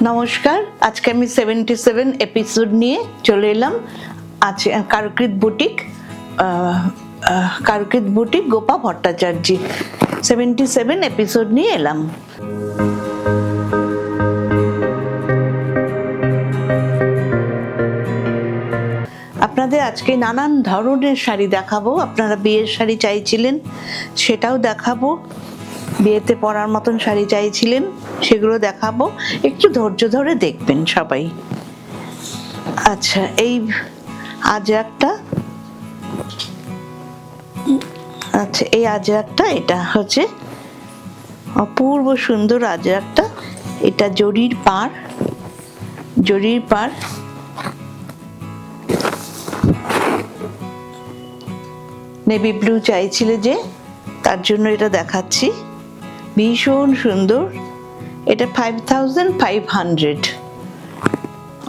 নমস্কার, আজকে আমি 77 এপিসোড নিয়ে চলে এলাম। আজ কারুকৃত বুটিক গোপা ভট্টাচার্য 77 এপিসোড নিয়ে এলাম। আপনাদের আজকে নানান ধরনের শাড়ি দেখাবো। আপনারা বিয়ের শাড়ি চাইছিলেন, সেটাও দেখাবো। বিয়েতে পরার মতন শাড়ি চাইছিলেন, সেগুলো দেখাবো। একটু ধৈর্য ধরে দেখবেন সবাই। আচ্ছা, এই আজরাকটা এটা হচ্ছে অপূর্ব সুন্দর আজরাকটা। এটা জরির পাড় নেভি ব্লু চাইছিলে যে, তার জন্য এটা দেখাচ্ছি। ভীষণ সুন্দর। এটা 5500,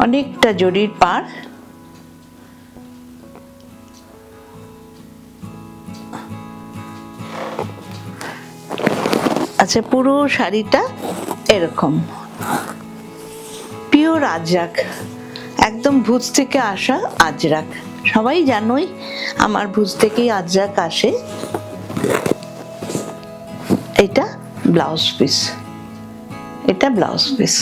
অনেকটা জরির পাড়। আচ্ছা, পুরো শাড়িটা এরকম পিওর আজরাক, একদম ভুজ থেকে আসা আজরাক। সবাই জানোই আমার ভুজ থেকেই আজরাক আসে। এটা ব্লাউজ পিস,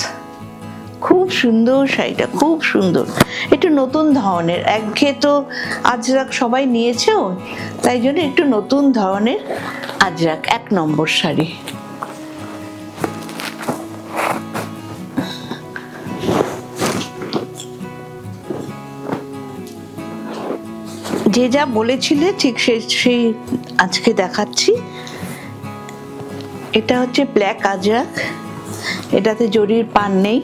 খুব সুন্দর শাড়িটা, খুব সুন্দর। একটু নতুন ধরনের, একঘেয়ে তো আজরাক সবাই নিয়েছেও, তাই জন্য একটু নতুন ধরনের আজরাক, 1 নম্বর শাড়ি। যে যা বলেছিলে ঠিক সেই আজকে দেখাচ্ছি। এটা হচ্ছে ব্ল্যাক আজরাক, এটাতে জরির পাড় নেই,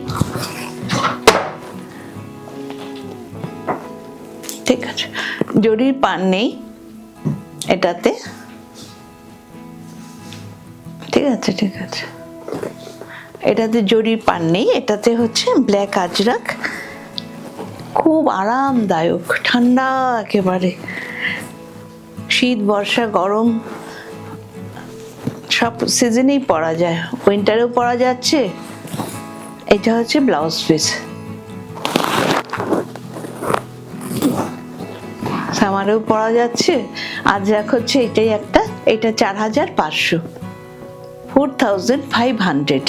ঠিক আছে, জরির পাড় নেই এটাতে, ঠিক আছে। এটাতে জরির পাড় নেই, এটাতে হচ্ছে ব্ল্যাক আজরাক। খুব আরামদায়ক, ঠান্ডা একেবারে। শীত, বর্ষা, গরম সব সিজনেই পরা যায়, উইন্টারেও পরা যাচ্ছে। এটা হচ্ছে ব্লাউজ পিস, সামারেও পরা যাচ্ছে। আজরাক হচ্ছে এটাই একটা, এটা 4500, 4500।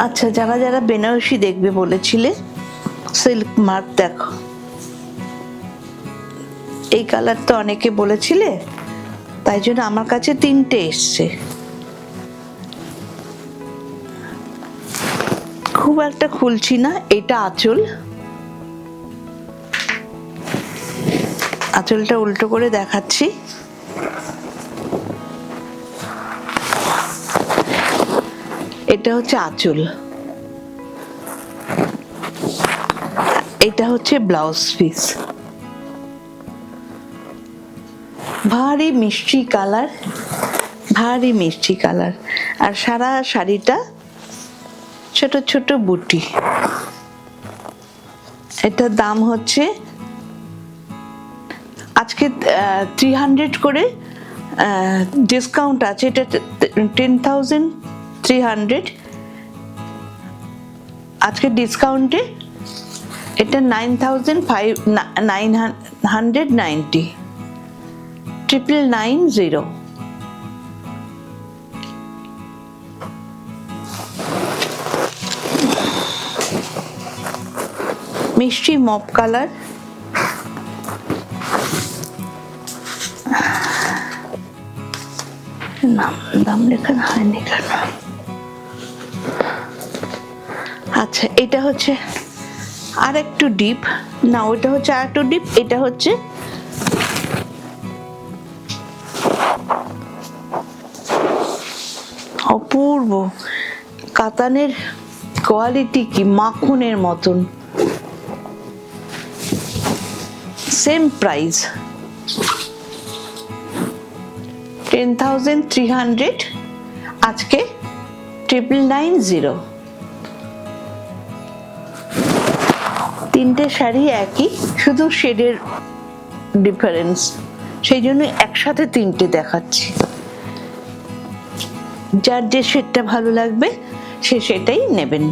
আচ্ছা, যারা বেনারসি দেখবে বলেছিলে, সিল্ক মার্ক দেখো। এই কালার তো অনেকে বলেছিলে, তাই জন্য আমার কাছে 3টে এসছে। খুব একটা খুলছি না। এটা আঁচলটা উল্টো করে দেখাচ্ছি। এটা হচ্ছে আঁচল, এটা হচ্ছে ব্লাউজ পিস। ভারী মিষ্টি কালার, আর সারা শাড়িটা ছোট ছোট বুটি। এটার দাম হচ্ছে আজকে 300 করে ডিসকাউন্ট আছে। এটা 10,300, আজকে ডিসকাউন্টে এটা 9,990, 990। মিষ্টি মপ কালার, দাম লেখা হয়নি কেন? আচ্ছা, এটা হচ্ছে আর একটু ডিপ, না ওইটা হচ্ছে আর একটু ডিপ। এটা হচ্ছে অপূর্ব কাতানের কোয়ালিটি, কি মাখনের মতন। সেম প্রাইস 10,300, আজকে 990। 3টে শাড়ি একই, শুধু শেডের ডিফারেন্স, সেই জন্য একসাথে 3টে দেখাচ্ছি। যার যে শেডটা ভালো লাগবে সে সেটাই নেবেন।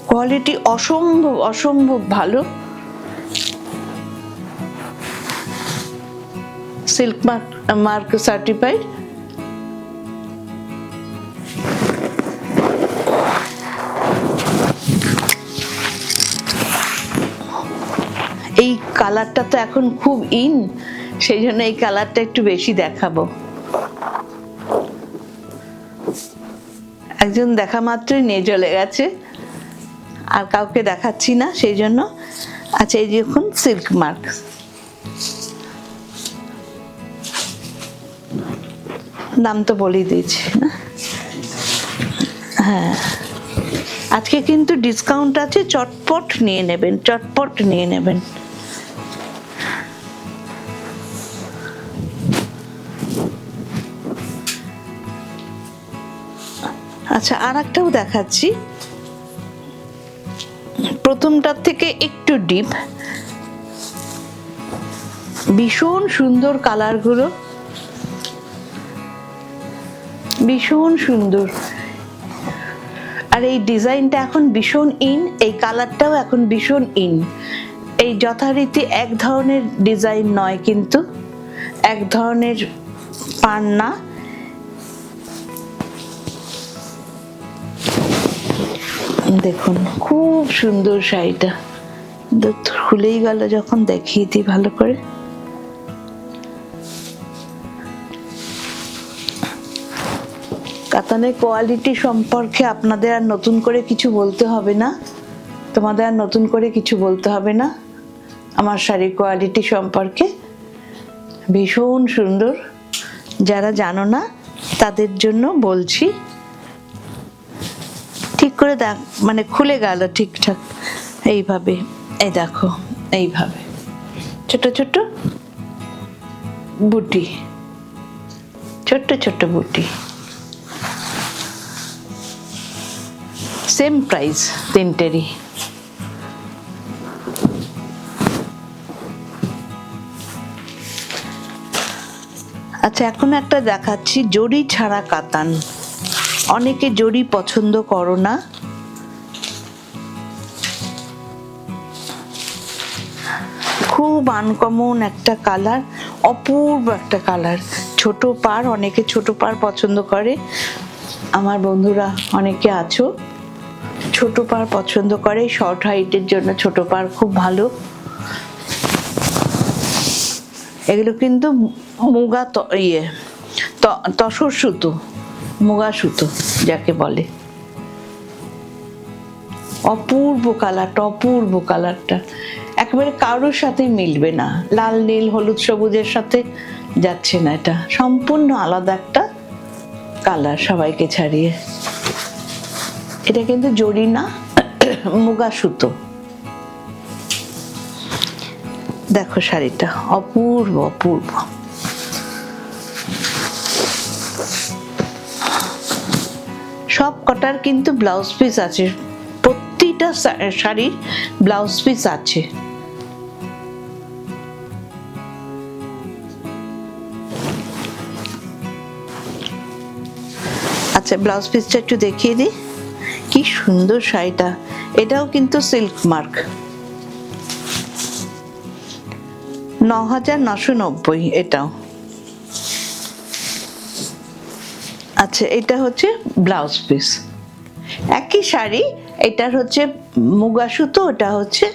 কোয়ালিটি অসম্ভব অসম্ভব ভালো। Silk mark certified. এই কালারটা তো এখন খুব ইন, সেই জন্য এই কালারটা একটু বেশি দেখাবো। একজন দেখা মাত্রই নিয়ে চলে গেছে, আর কাউকে দেখাচ্ছি না সেই জন্য। আচ্ছা, এই দেখুন সিল্ক মার্ক। দাম তো বলেই দিয়েছি না? হ্যাঁ, আজকে কিন্তু ডিসকাউন্ট আছে, চটপট নিয়ে নেবেন, চটপট নিয়ে নেবেন। আচ্ছা, আর একটাও দেখাচ্ছি, প্রথমটার থেকে একটু ডিপ, ভীষণ সুন্দর কালারগুলো, ভীষণ সুন্দর। আর এই ডিজাইনটা এখন ভীষণ ইন, এই কালারটাও এখন ভীষণ ইন। এই যথারীতি এক ধরনের ডিজাইন নয়, কিন্তু এক ধরনের পান না। দেখুন খুব সুন্দর শাড়িটা, খুলেই গেল যখন, দেখিয়ে দিই ভালো করে। কাতানের কোয়ালিটি সম্পর্কে আপনাদের আর নতুন করে কিছু বলতে হবে না, তোমাদের আর নতুন করে কিছু বলতে হবে না। আমার শাড়ির কোয়ালিটি সম্পর্কে ভীষণ সুন্দর, যারা জানো না তাদের জন্য বলছি। ঠিক করে দেখ, মানে খুলে গেল ঠিকঠাক এইভাবে, এই দেখো এইভাবে ছোট ছোট বুটি, ছোট্ট ছোট্ট বুটি, সেম প্রাইস তিনটেরই। আচ্ছা, এখন একটা দেখাচ্ছি জরি ছাড়া কাতান। অনেকে জরি পছন্দ করো না, খুব আনকমন একটা কালার, অপূর্ব একটা কালার। ছোট পাড়, অনেকে ছোট পাড় পছন্দ করে, আমার বন্ধুরা অনেকে আছো ছোট পাড় পছন্দ করে। শর্ট হাইটের জন্য ছোট পাড় খুব ভালো। এগুলো কিন্তু মুগা তসর সুতো, মুগা সুতো যাকে বলে। অপূর্ব কালারটা, অপূর্ব কালারটা, একেবারে কারোর সাথে মিলবে না। লাল নীল হলুদ সবুজের সাথে যাচ্ছে না, এটা সম্পূর্ণ আলাদা একটা কালার সবাইকে ছাড়িয়ে। এটা কিন্তু জরি না, মুগা সুতো। দেখো শাড়িটা অপূর্ব অপূর্ব। সব কটার কিন্তু ব্লাউজ পিস আছে, প্রতিটা শাড়ির ব্লাউজ পিস আছে। আচ্ছা, ব্লাউজ পিসটা একটু দেখিয়ে দিই, কি সুন্দর শাড়িটা। এটাও কিন্তু সিল্ক মার্ক, ৯,৯৯০ এটাও। আচ্ছা, এটা হচ্ছে ব্লাউজ পিস, একই শাড়ি। এটার হচ্ছে মুগা সুতো, ওটা হচ্ছে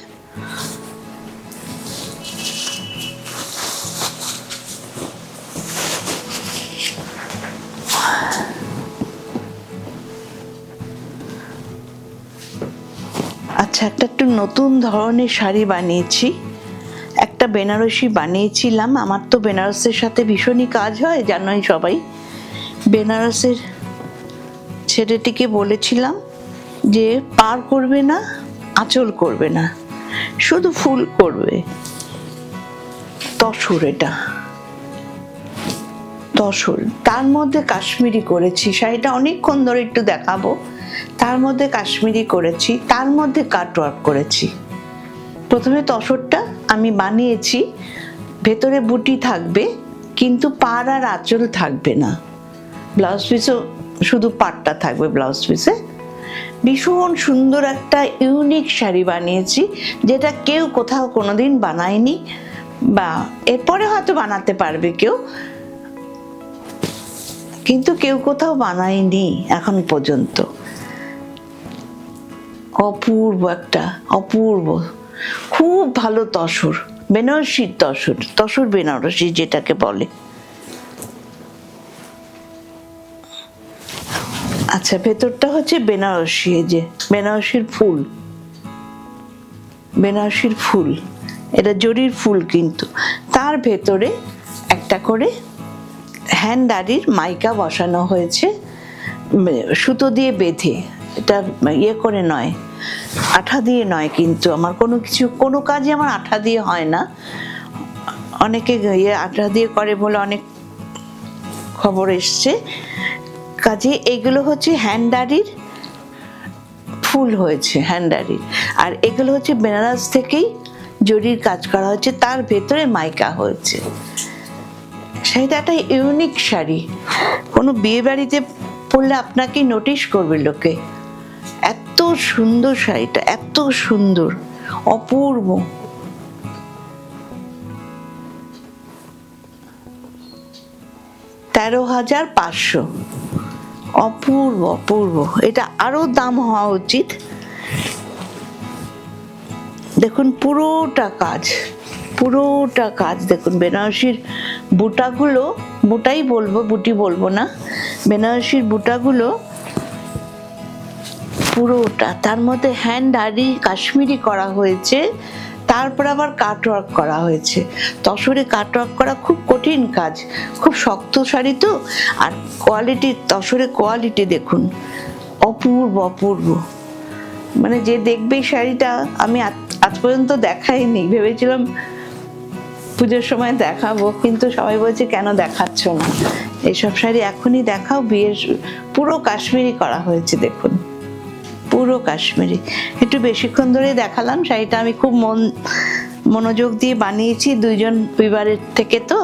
আচ্ছা, একটা একটু নতুন ধরনের শাড়ি বানিয়েছি, একটা বেনারসি বানিয়েছিলাম। আমার তো বেনারসের সাথে ভীষণই কাজ হয়, জানোই সবাই। বেনারসের ছেলেটিকে বলেছিলাম যে পার করবে না, আঁচল করবে না, শুধু ফুল করবে। তসর, এটা তসর, তার মধ্যে কাশ্মীরি করেছি। শাড়িটা অনেকক্ষণ ধরে একটু দেখাবো। তার মধ্যে কাশ্মীরি করেছি, তার মধ্যে কাটওয়ার্ক করেছি। প্রথমে তসরটা আমি বানিয়েছি, ভেতরে বুটি থাকবে কিন্তু পাড় আর আঁচল থাকবে না। ব্লাউজ পিসও শুধু পাটটা থাকবে ব্লাউজ পিসে। ভীষণ সুন্দর একটা ইউনিক শাড়ি বানিয়েছি, যেটা কেউ কোথাও কোনোদিন বানায়নি, বা এরপরে হয়তো বানাতে পারবে কেউ, কিন্তু কেউ কোথাও বানায়নি এখন পর্যন্ত। অপূর্ব একটা, অপূর্ব, খুব ভালো তসর, বেনারসির তসর, তসর বেনারসি যেটাকে বলে। আচ্ছা, ভেতরটা হচ্ছে বেনারসি, এই যে বেনারসির ফুল, বেনারসির ফুল, এটা জরির ফুল, কিন্তু তার ভেতরে একটা করে হ্যান্ড আরির মাইকা বসানো হয়েছে, সুতো দিয়ে বেঁধে। এটা ইয়ে করে নয়, আঠা দিয়ে নয়, কিন্তু আমার কোনো কাজই আমার আঠা দিয়ে হয় না। অনেকে আঠা দিয়ে করে বলে অনেক খবর এসছে। কাজে এগুলো হচ্ছে হ্যান্ডারির ফুল হয়েছে, হ্যান্ডারির। আর এগুলো হচ্ছে বেনারস থেকেই জরির কাজ করা হচ্ছে, তার ভেতরে মাইকা হয়েছে। শাড়িটা একটা ইউনিক শাড়ি, কোনো বিয়ে বাড়িতে পরলে আপনাকে নোটিশ করবে লোকে। এত সুন্দর শাড়িটা, এত সুন্দর, অপূর্ব। $13,500, অপূর্ব অপূর্ব। এটা আরো দাম হওয়া উচিত। দেখুন পুরোটা কাজ, পুরোটা কাজ দেখুন। বেনারসির বুটাগুলো, বুটাই বলবো, বুটি বলবো না, বেনারসির বুটাগুলো পুরোটা, তার মধ্যে হ্যান্ড আরি কাশ্মীরি করা হয়েছে, তারপর আবার কাটওয়ার্ক করা হয়েছে। তসরে কাটওয়ার্ক করা খুব কঠিন কাজ, খুব শক্ত শাড়ি তো। আর কোয়ালিটি, তসরে কোয়ালিটি দেখুন, অপূর্ব অপূর্ব। মানে যে দেখবে শাড়িটা, আমি আজ পর্যন্ত দেখাইনি, ভেবেছিলাম পুজোর সময় দেখাবো, কিন্তু সবাই বলছে কেন দেখাচ্ছ না, এইসব শাড়ি এখনই দেখাও। বিয়ের পুরো কাশ্মীরি করা হয়েছে দেখুন, পুরো কাশ্মীরি। একটু বেশিক্ষণ ধরে দেখালাম, শাড়িটা আমি খুব মনোযোগ দিয়ে বানিয়েছি, দুইজন পরিবারের থেকে তো,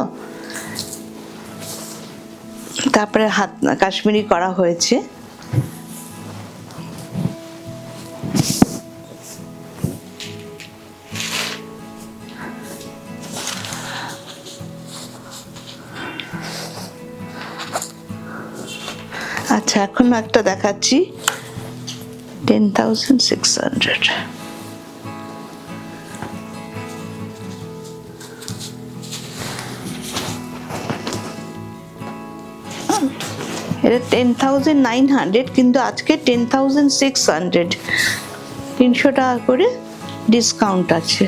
তারপরে হাত কাশ্মীরি করা হয়েছে। আচ্ছা, এখন একটা দেখাচ্ছি, 10,600। এটা 10,900, কিন্তু আজকে 10,600, 300 টাকা করে ডিসকাউন্ট আছে।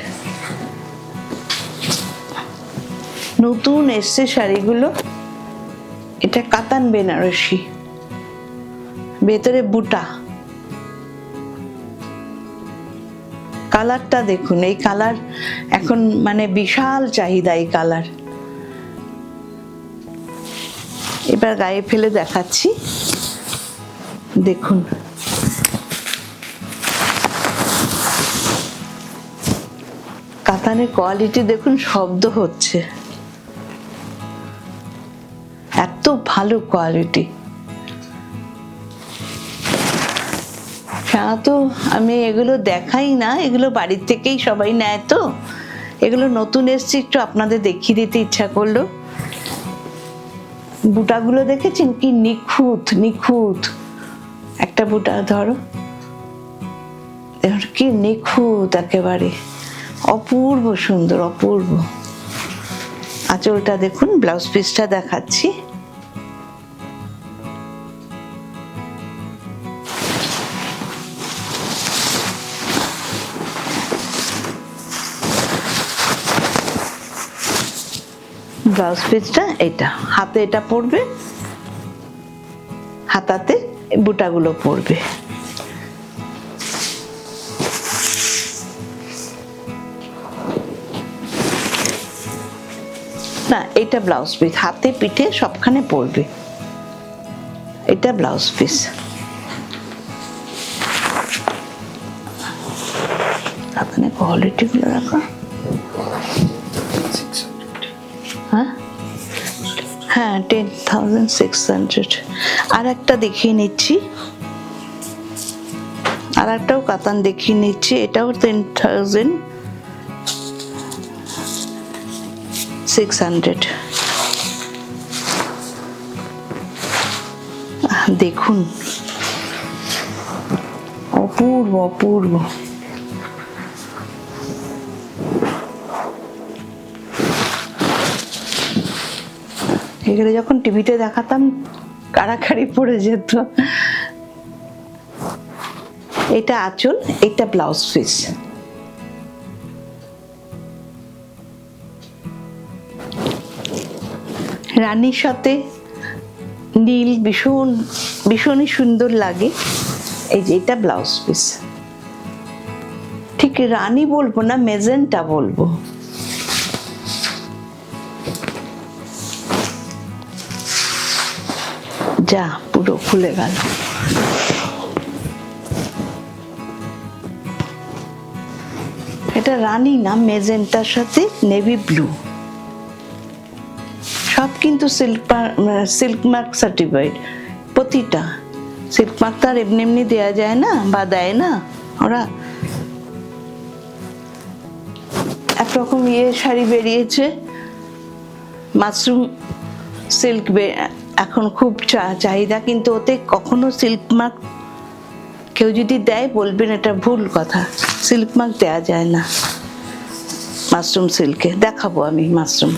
নতুন এসছে শাড়িগুলো। এটা কাতান বেনারসি, ভেতরে বুটা। কালারটা দেখুন, এই কালার এখন মানে বিশাল চাহিদা এই কালার। এবার গায়ে ফেলে দেখাচ্ছি, দেখুন কাতানের কোয়ালিটি দেখুন, শব্দ হচ্ছে, এত ভালো কোয়ালিটি। তো আমি এগুলো দেখাই না, এগুলো বাড়ির থেকেই সবাই নেয়, তো এগুলো নতুন এসছে, একটু আপনাদের দেখিয়ে দিতে ইচ্ছা করলো। বুটাগুলো দেখেছেন কি নিখুঁত নিখুঁত, একটা বুটা ধরো, কি নিখুঁত একেবারে, অপূর্ব সুন্দর, অপূর্ব। আঁচলটা দেখুন, ব্লাউজ পিসটা দেখাচ্ছি। ব্লাউজ পিসটা এটা, হাতে এটা পড়বে, হাতাতে বুটাগুলো পড়বে। না, এটা ব্লাউজ পিস, হাতে পিঠে সবখানে পড়বে, এটা ব্লাউজ পিস। আপনার কোয়ালিটি গুলো রাখা, হ্যাঁ হ্যাঁ 10,600। আর একটা দেখিয়ে নিচ্ছি, আর একটাও কাতান দেখিয়ে নিচ্ছি, এটাও 10,600। দেখুন অপূর্ব অপূর্ব। এগুলো যখন টিভিতে দেখাতাম কাড়াকাড়ি পড়ে যেত। এটা আঁচল, এটা ব্লাউজ পিস। রানীর সাথে নীল ভীষণই সুন্দর লাগে। এই যে এটা ব্লাউজ পিস, ঠিক রানী বলবো না, মেজেন্টা বলবো। যা পুরো খুলে গেল। এটা রানী না, মেজেন্টার সাথে নেভি ব্লু। সব কিন্তু সিল্ক মার্ক সার্টিফাইড, প্রতিটা। সিল্ক মার্ক তো আর এমনি এমনি দেওয়া যায় না, বা দেয় না ওরা। একরকম শাড়ি বেরিয়েছে মাশরুম সিল্ক, এখন খুব চাহিদা, কিন্তু ওতে কখনো সিল্ক মার্ক কেউ যদি দেয় বলবেন এটা ভুল কথা। সিল্ক মার্ক দেওয়া যায় না মাশরুম সিল্কে। দেখাবো আমি মাশরুম।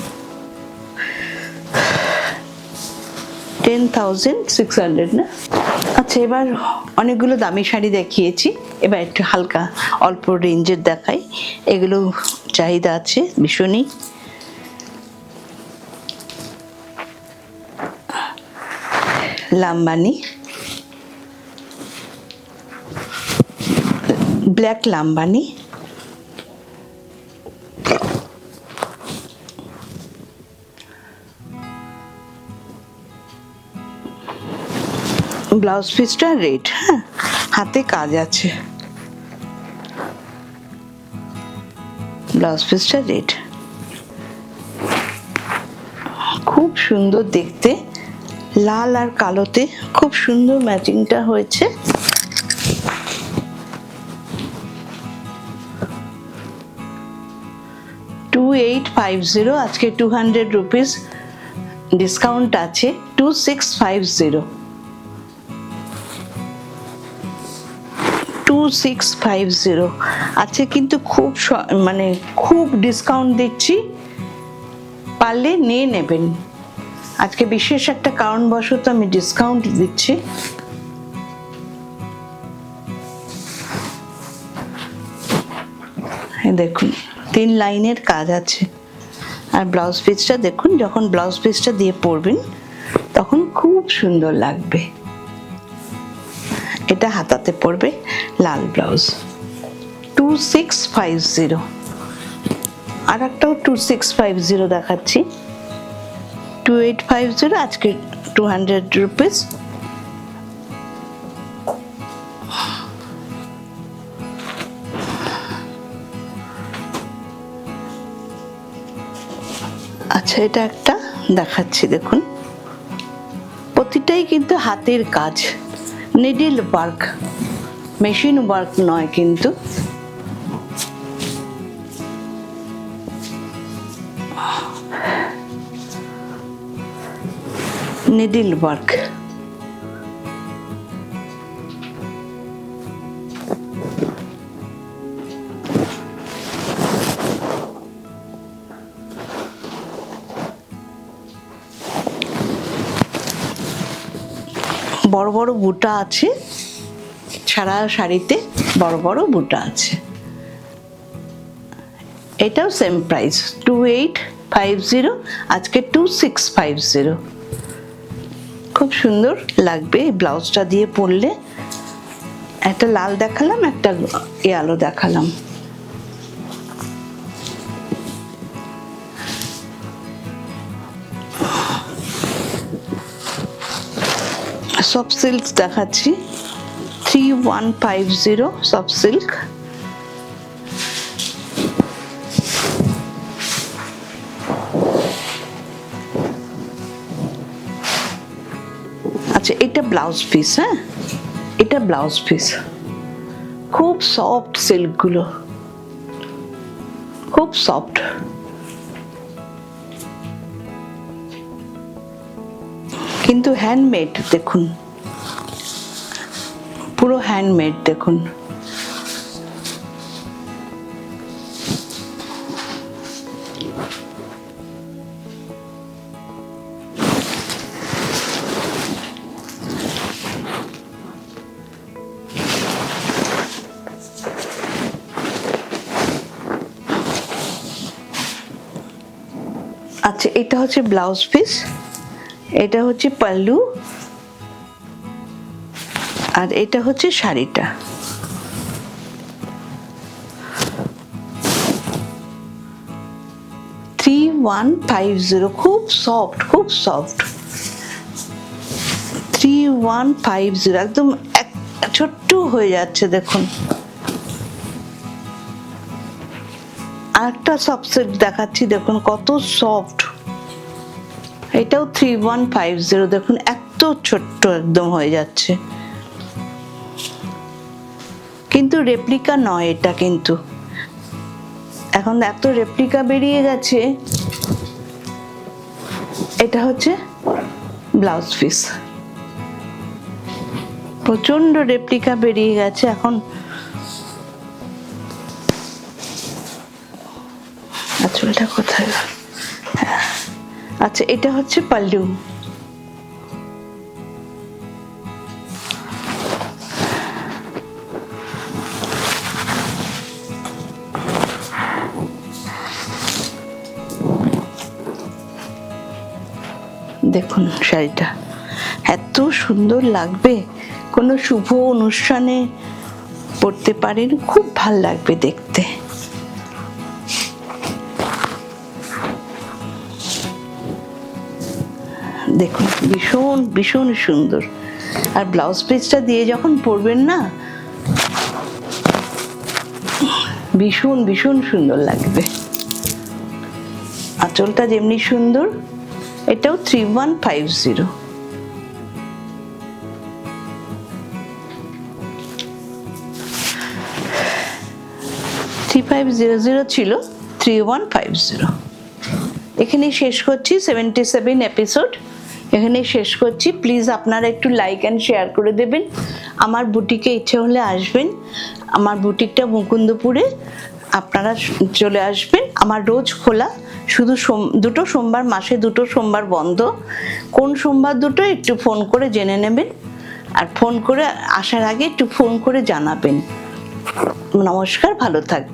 10,600 না? আচ্ছা, এবার অনেকগুলো দামি শাড়ি দেখিয়েছি, এবার একটু হালকা অল্প রেঞ্জের দেখাই। এগুলো চাহিদা আছে ভীষণই। লাম্বানি, ব্ল্যাক লাম্বানি, ব্লাউজ পিসটা রেড। হ্যাঁ, হাতে কাজ আছে, ব্লাউজ পিসটা রেড, খুব সুন্দর দেখতে। লাল আর কালোতে খুব সুন্দর ম্যাচিংটা হয়েছে। $2850, আজকে 200 রুপিস ডিসকাউন্ট আছে। 2650, 2650 আছে, কিন্তু খুব মানে খুব ডিসকাউন্ট দিচ্ছি, পারলে নিয়ে নেবেন। আজকে বিশেষ একটা কারণবশত আমি ডিসকাউন্ট দিচ্ছি। দেখুন 3 লাইনের কাজ আছে। আর ব্লাউজ পিসটা দেখুন, যখন ব্লাউজ পিসটা দিয়ে পরবেন তখন খুব সুন্দর লাগবে। এটা হাতাতে পড়বে, লাল ব্লাউজ। 2650। আর একটাও 2650 দেখাচ্ছি। 2850, আজকে 200 রুপিস। আচ্ছা, এটা একটা দেখাচ্ছি, দেখুন প্রতিটাই কিন্তু হাতের কাজ, নিডল ওয়ার্ক, মেশিন ওয়ার্ক নয় কিন্তু। Needle work. বড় বড় বুটা আছে, সারা শাড়িতে বড় বড় বুটা আছে। এটাও সেম প্রাইস, 2850, আজকে 2650। খুব সুন্দর লাগবে ব্লাউজটা দিয়ে পরলে। একটা লাল দেখালাম, একটা আলো দেখালাম। সফট সিল্ক দেখাচ্ছি, 3150 সফট সিল্ক। আচ্ছা, এটা ব্লাউজ পিস। হ্যাঁ, এটা ব্লাউজ পিস। খুব সফট সিল্কগুলো, খুব সফট। কিন্তু হ্যান্ডমেড, দেখুন পুরো হ্যান্ডমেড। দেখুন আচ্ছা, এটা হচ্ছে ব্লাউজ পিস, এটা হচ্ছে পাল্লু, আর এটা হচ্ছে শাড়িটা। থ্রি 3150, খুব সফট, খুব সফট। 3150, একদম ছোট্ট হয়ে যাচ্ছে। দেখুন আরেকটা সফট সেট দেখাচ্ছি, দেখুন কত সফট। এটাও 3150, দেখুন এত ছোট্ট একদম হয়ে যাচ্ছে। কিন্তু রেপ্লিকা নয় এটা, কিন্তু এখন এত রেপ্লিকা বেরিয়ে গেছে। এটা হচ্ছে ব্লাউজ পিস, প্রচন্ড রেপ্লিকা বেরিয়ে গেছে এখন। আঁচলটা কোথায়? আচ্ছা, এটা হচ্ছে পাল্লু। দেখুন শাড়িটা এত সুন্দর লাগবে, কোনো শুভ অনুষ্ঠানে পরতে পারেন, খুব ভাল লাগবে দেখতে। দেখুন ভীষণ ভীষণ সুন্দর। আর ব্লাউজ পিসটা দিয়ে যখন পরবেন না, ভীষণ ভীষণ সুন্দর লাগবে। আঁচলটা যেমনি সুন্দর, এটাও 3150। 3500 ছিল, 3150। এখানেই শেষ করছি 77 এপিসোড, এখানেই শেষ করছি। প্লিজ আপনারা একটু লাইক অ্যান্ড শেয়ার করে দেবেন। আমার বুটিকে ইচ্ছে হলে আসবেন, আমার বুটিকটা মুকুন্দপুরে, আপনারা চলে আসবেন। আমার রোজ খোলা, শুধু দুটো সোমবার, মাসে দুটো সোমবার বন্ধ। কোন সোমবার দুটো একটু ফোন করে জেনে নেবেন, আর ফোন করে আসার আগে একটু ফোন করে জানাবেন। নমস্কার, ভালো থাকবেন।